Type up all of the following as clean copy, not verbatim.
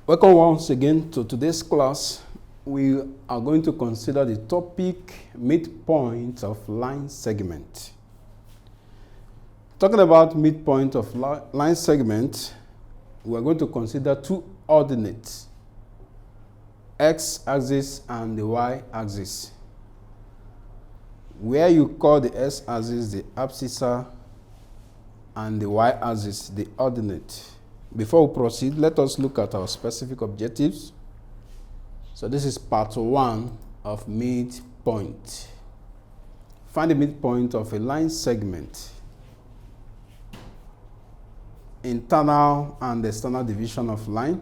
Welcome once again to today's class. We are going to consider the topic midpoint of line segment. Talking about midpoint of line segment, we are going to consider two ordinates, x-axis and the y-axis, where you call the x-axis the abscissa and the y-axis the ordinate. Before we proceed, let us look at our specific objectives. So this is part 1 of midpoint. Find the midpoint of a line segment. Internal and external division of line.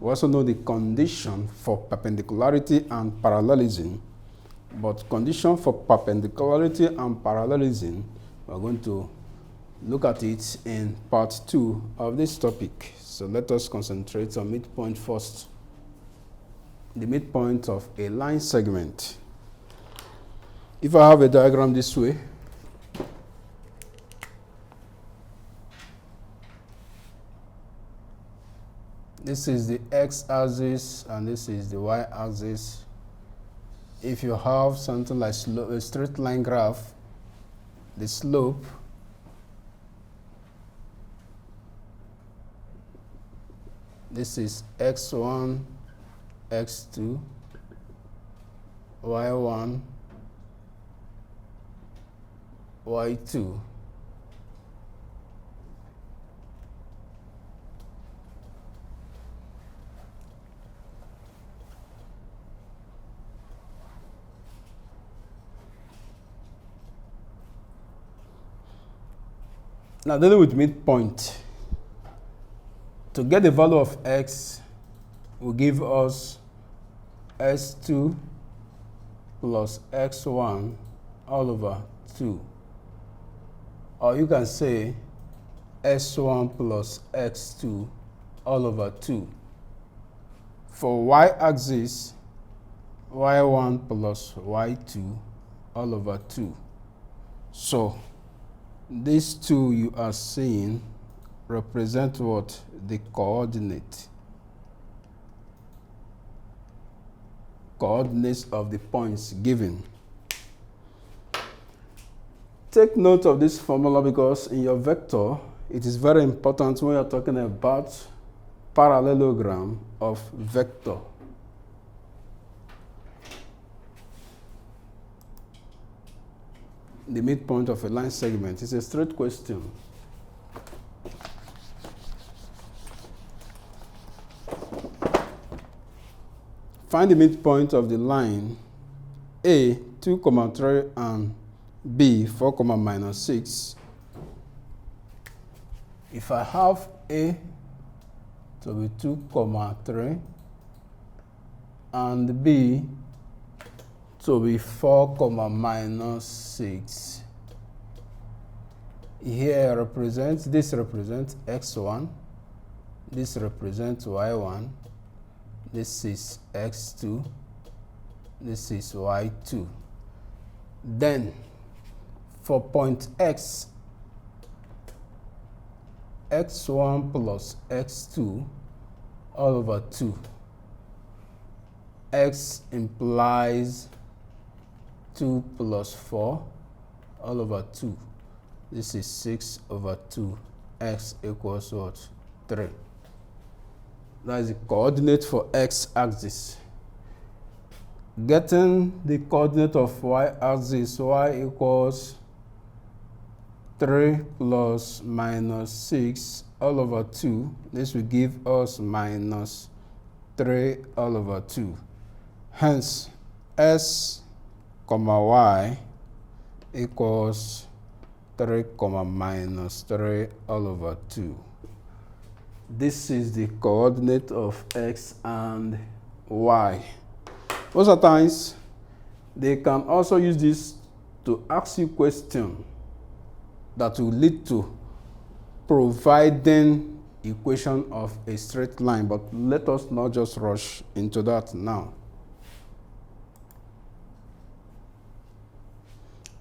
We also know the condition for perpendicularity and parallelism. But condition for perpendicularity and parallelism, we are going to look at it in part 2 of this topic. So let us concentrate on midpoint first. The midpoint of a line segment. If I have a diagram this way, this is the x-axis and this is the y-axis. If you have something like a straight line graph, the slope this is x1, x2, y1, y2. Now dealing with midpoint. To get the value of x will give us s2 plus x1 all over 2. Or you can say s1 plus x2 all over 2. For y-axis, y1 plus y2 all over 2. So these two you are seeing represent what? The coordinate. Coordinates of the points given. Take note of this formula because in your vector, it is very important when you are talking about parallelogram of vector. The midpoint of a line segment is a straight question. Find the midpoint of the line A 2, 3 and B 4, minus 6. If I have A to be 2, 3 and B to be 4, minus 6. Here this represents x1, this represents y1, this is x2, this is y2. Then for point x, x1 plus x2 all over 2. X implies 2 plus 4 all over 2. This is 6 over 2. X equals what? 3. That is the coordinate for x-axis. Getting the coordinate of y-axis, y equals 3 plus minus 6 all over 2. This will give us minus 3 all over 2. Hence, s, y equals 3, minus 3 all over 2. This is the coordinate of x and y. Most of the times, they can also use this to ask you questions that will lead to providing equation of a straight line, but let us not just rush into that now.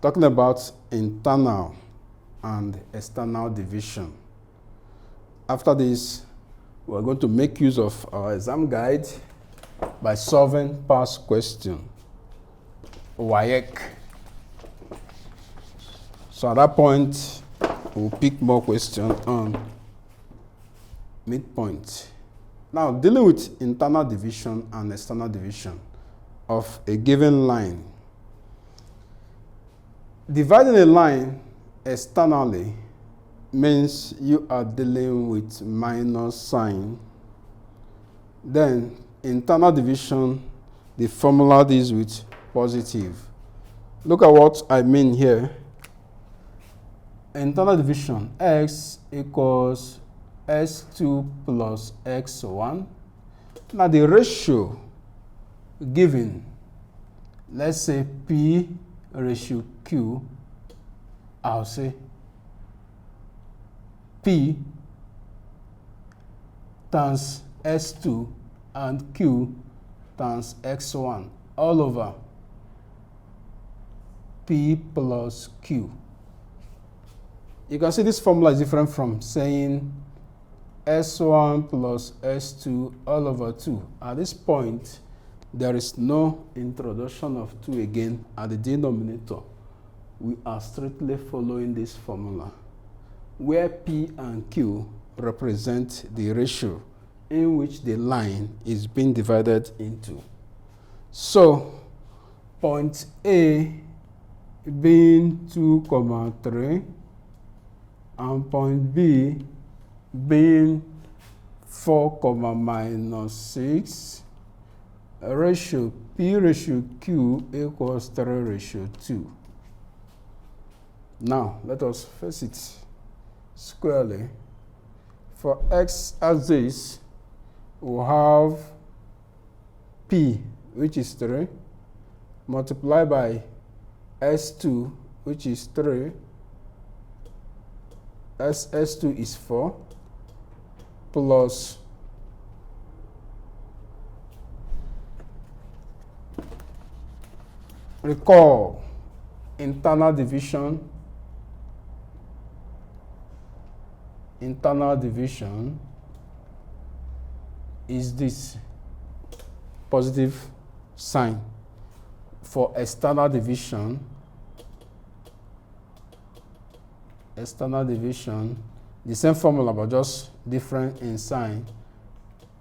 Talking about internal and external division. After this, We're going to make use of our exam guide by solving past question, WAEC. So at that point, we'll pick more questions on midpoint. Now, dealing with internal division and external division of a given line. Dividing a line externally means you are dealing with minus sign. Then internal division, the formula deals with positive. Look at what I mean here. Internal division, x equals s2 plus x1. Now the ratio given, let's say p ratio q, I'll say p times s2 and q times x1 all over p plus q. You can see this formula is different from saying s1 plus s2 all over 2. At this point, there is no introduction of 2 again at the denominator. We are strictly following this formula, where p and q represent the ratio in which the line is being divided into. So, point A being 2, 3, and point B being 4, minus 6, ratio P ratio Q equals 3 ratio 2. Now, let us face it squarely. For x axis, we'll have P, which is 3, multiplied by S2, which is 3, S2 is 4, plus recall internal division. Internal division is this positive sign. For external division, the same formula but just different in sign.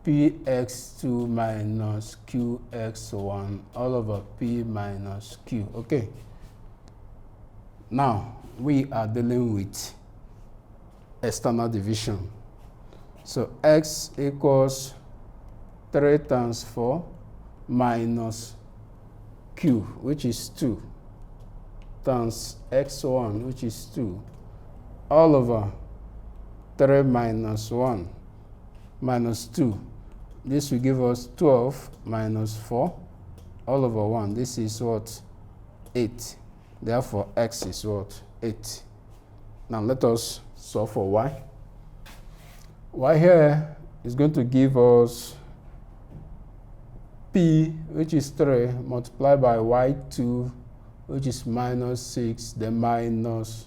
Px2 minus qx1 all over p minus q. Okay. Now, we are dealing with external division. So, x equals 3 times 4 minus q, which is 2, times x1, which is 2, all over 3 minus 1 minus 2. This will give us 12 minus 4 all over 1. This is what? 8. Therefore, x is what? 8. Now, let us solve for y. Y here is going to give us p, which is 3, multiplied by y2, which is minus 6, then minus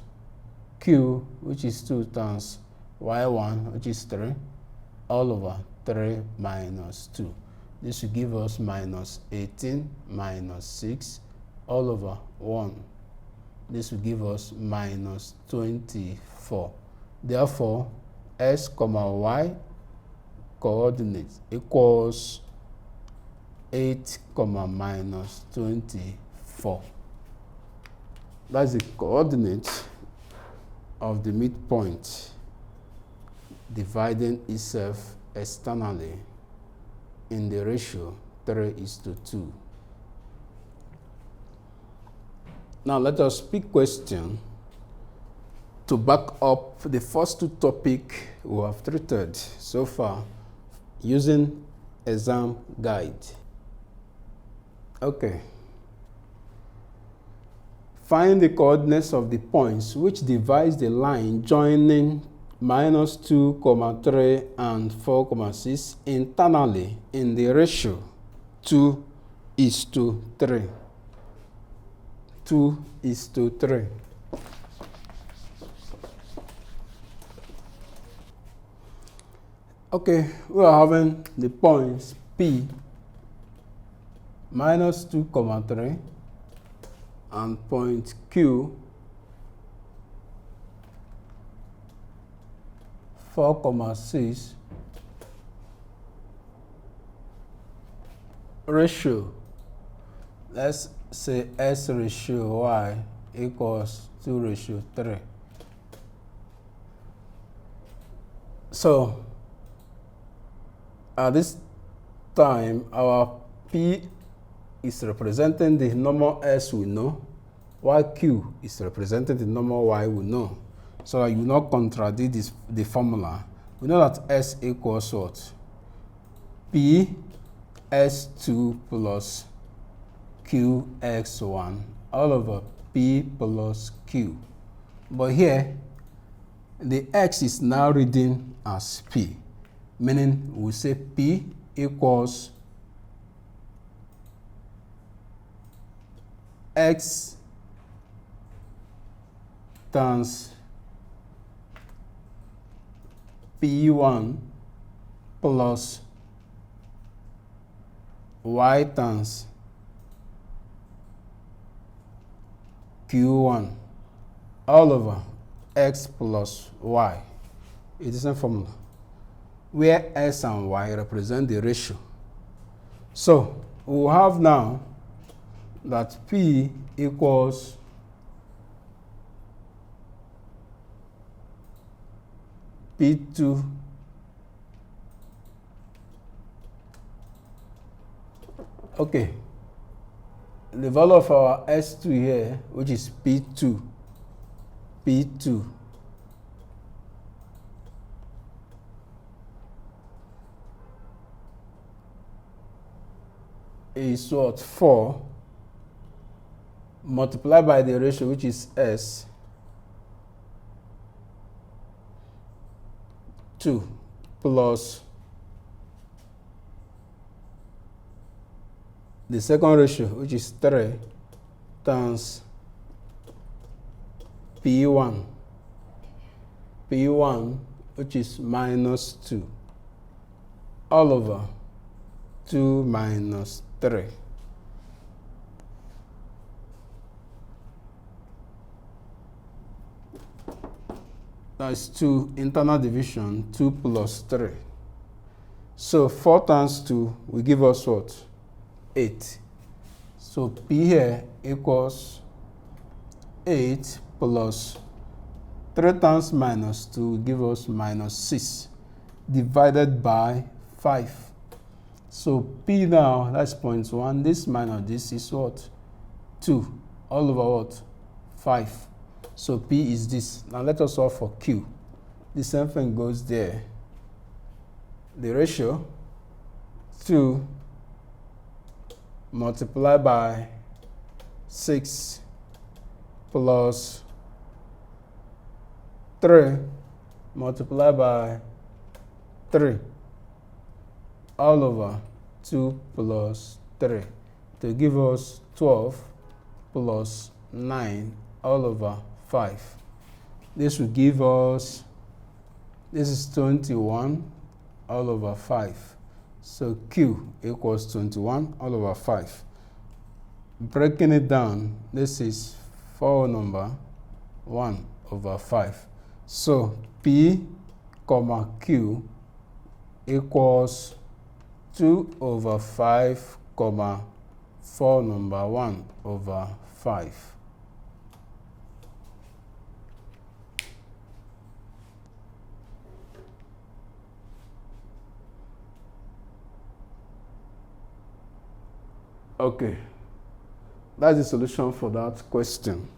q, which is 2, times y1, which is 3, all over 3 minus 2. This will give us minus 18 minus 6 all over 1. This will give us minus 24. Therefore, x, y coordinates equals 8, minus 24. That's the coordinate of the midpoint dividing itself externally in the ratio 3:2. Now let us pick question to back up the first 2 topics we have treated so far using exam guide. Okay. Find the coordinates of the points which divides the line joining minus 2, 3 and 4, 6 internally in the ratio 2:3. 2:3. Okay, we are having the points P minus 2, 3 and point Q 4, 6 ratio. Let's say S ratio Y equals 2 ratio 3. So at this time, our P is representing the normal S we know, while Q is representing the normal Y we know. So you will not contradict the formula. We know that S equals what? P S2 plus QX1 all over P plus Q. But here, the X is now reading as P, meaning we say P equals X times P1 plus Y times Q1 all over X plus Y. It is a formula where S and Y represent the ratio. So we have now that P equals P2 okay, the value of our S2 here, which is P2 is what? 4 multiplied by the ratio, which is S, 2 plus the second ratio, which is 3 times P1, which is minus 2, all over 2 minus 3. That's 2 internal division, 2 plus 3. So 4 times 2 will give us what? 8. So P here equals 8 plus 3 times minus 2 will give us minus 6 divided by 5. So P now, that's 0.1. This minus this is what? 2 all over what? 5. So P is this. Now let us solve for Q. The same thing goes there. The ratio 2 multiplied by 6 plus 3 multiplied by 3 all over 2 plus 3 to give us 12 plus 9 all over 5. This will give us, this is 21 all over 5. So Q equals 21 all over 5. Breaking it down, this is 4 number 1 over 5. So P, Q equals 2 over 5, 4 number 1 over 5. Okay, that's the solution for that question.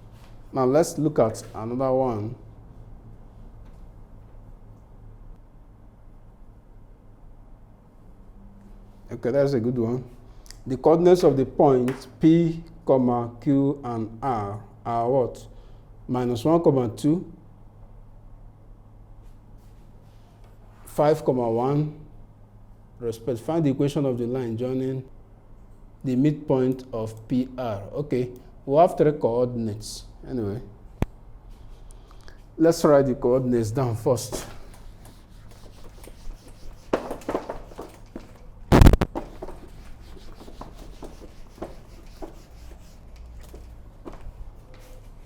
Now let's look at another one. Okay, that's a good one. The coordinates of the points P, Q, and R are what? Minus 1, 2, 5, 1, respect. Find the equation of the line joining the midpoint of PR. Okay, we have 3 coordinates. Anyway, let's write the coordinates down first.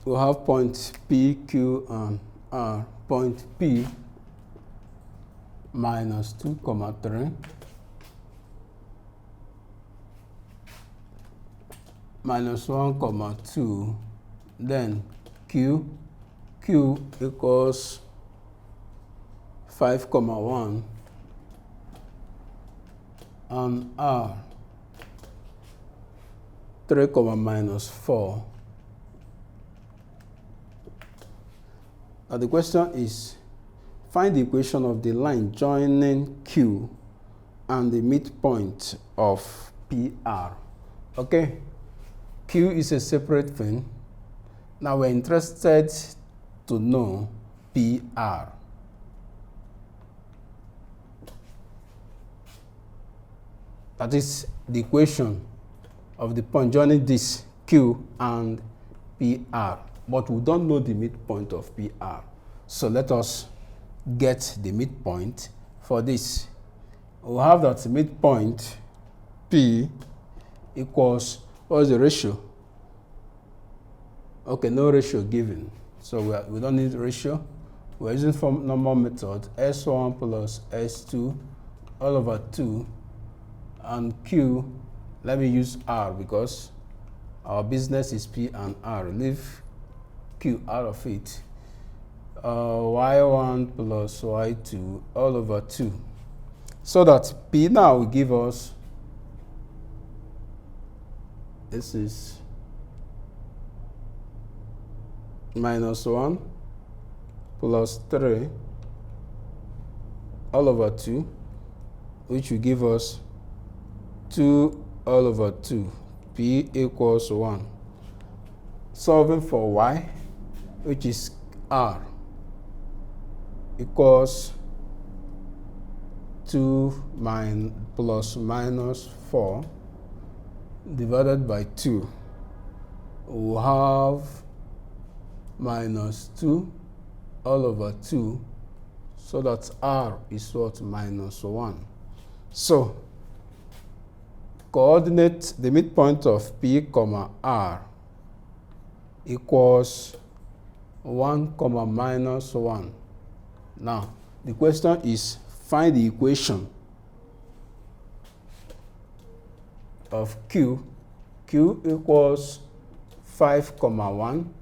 we'll have point P, Q, and R. Point P minus 2, 3, minus 1, 2, then Q equals 5, 1, and R 3, minus 4. Now the question is, find the equation of the line joining Q and the midpoint of PR. Okay, Q is a separate thing. Now we're interested to know PR. That is the equation of the point joining this Q and PR. But we don't know the midpoint of PR. So let us get the midpoint for this. We'll have that midpoint P equals, what is the ratio? Okay, no ratio given. So we don't need ratio. We're using from normal method, S1 plus S2 all over 2. And Q, let me use R because our business is P and R. Leave Q out of it. Y1 plus Y2 all over 2. So that P now will give us, this is minus 1 plus 3 all over 2, which will give us 2 all over 2. P equals 1. Solving for Y, which is R, equals 2 plus minus 4 divided by 2. We'll have minus 2 all over 2, so that R is what? Minus 1. So coordinate the midpoint of P, R equals 1, minus 1. Now, the question is, find the equation of Q. Q equals 5, 1,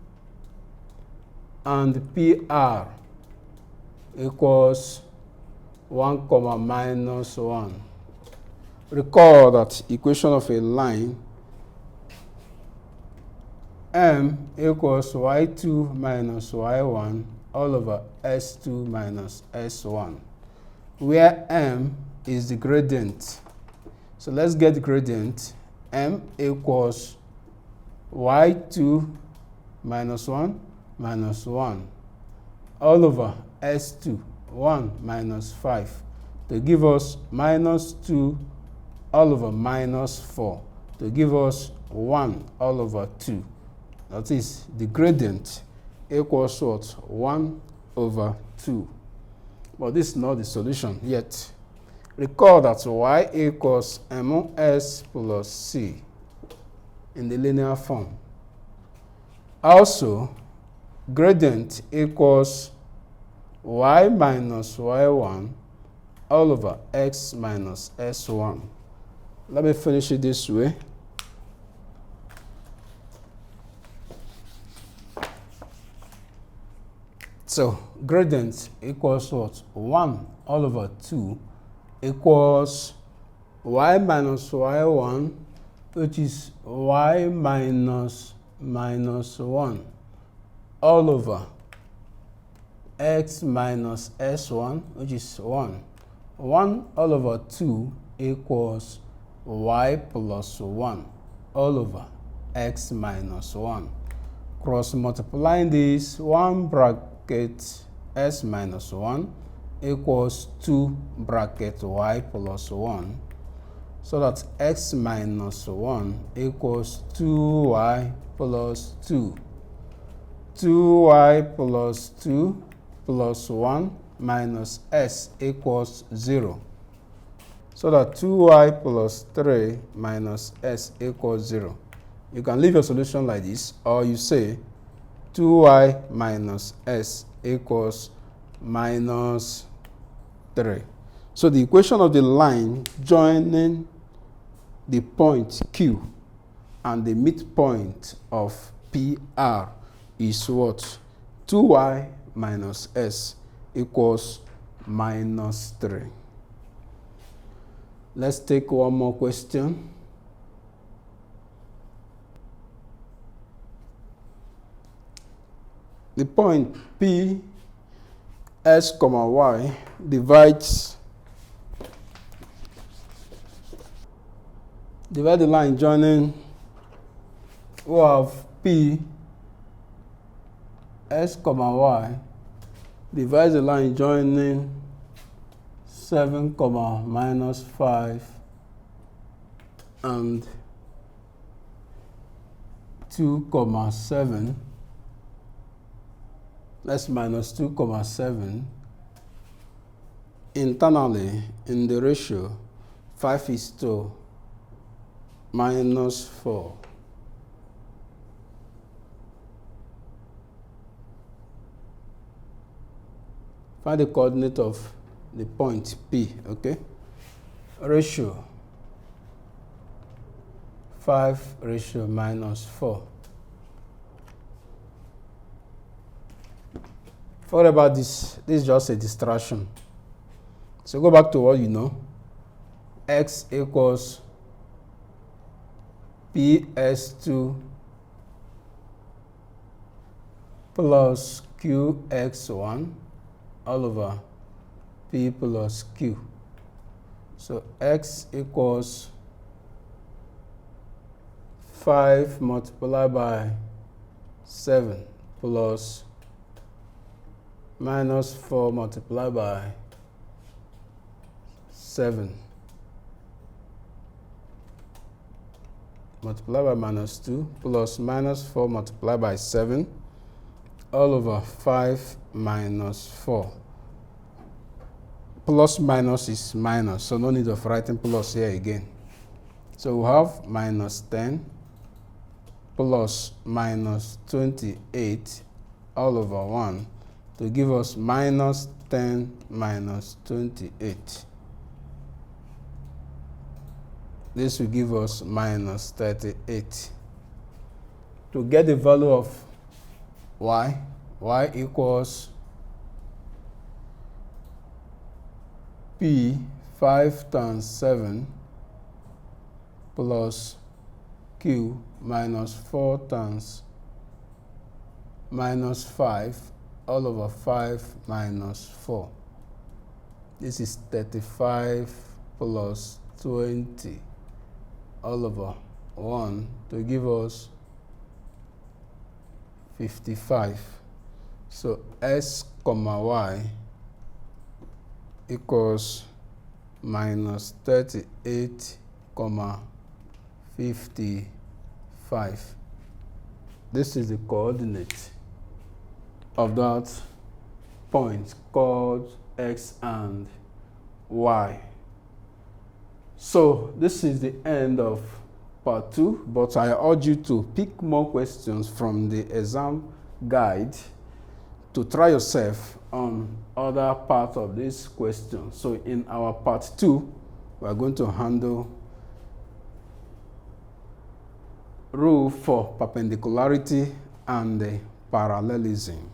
and PR equals 1, minus 1. Recall that equation of a line M equals Y2 minus Y1 all over S2 minus S1, where M is the gradient. So let's get the gradient. M equals Y2 minus 1 all over S2, 1 minus 5, to give us minus 2 all over minus 4, to give us 1 all over 2. That is, the gradient equals what? 1 over 2. But this is not the solution yet. Recall that Y equals MS plus C in the linear form. Also, gradient equals Y minus Y1 all over X minus S1. Let me finish it this way. So gradient equals what? 1 all over 2 equals Y minus Y1, which is Y minus 1 all over X minus S1, which is 1. 1 all over 2 equals Y plus 1 all over X minus 1. Cross multiplying this, 1 bracket S minus 1 equals 2 bracket Y plus 1, so that X minus 1 equals 2Y plus 2. 2Y plus 2 plus 1 minus S equals 0. So that 2Y plus 3 minus S equals 0. You can leave your solution like this, or you say 2y minus s equals minus 3. So the equation of the line joining the point Q and the midpoint of PR is what? 2y minus s equals minus 3. Let's take one more question. The point P, S, comma, Y divide the line joining, we have P, S, comma, Y divides the line joining 7, comma, minus 5 and 2, comma, 7. That's minus 2, comma, 7. Internally, in the ratio, 5 is to minus 4. Find the coordinate of the point P, okay? Ratio 5 ratio minus 4. Forget about this. This is just a distraction. So go back to what you know. X equals PS2 plus QX1 all over P plus Q. So X equals 5 multiplied by 7 plus minus 4 multiplied by 7 multiplied by minus 2 plus minus 4 multiplied by 7 all over 5 minus 4. Plus minus is minus, so no need of writing plus here again. So we have minus 10 plus minus 28 all over 1 to give us minus 10 minus 28. This will give us minus 38. To get the value of y equals P 5 times 7 plus Q minus 4 times minus 5 all over 5 minus 4. This is 35 plus 20 all over 1 to give us 55. So S, comma, Y equals minus 38, comma, 55. This is the coordinate of that point called X and Y. So this is the end of part 2, but I urge you to pick more questions from the exam guide to try yourself on other parts of this question. So in our part 2, we are going to handle rule for perpendicularity and the parallelism.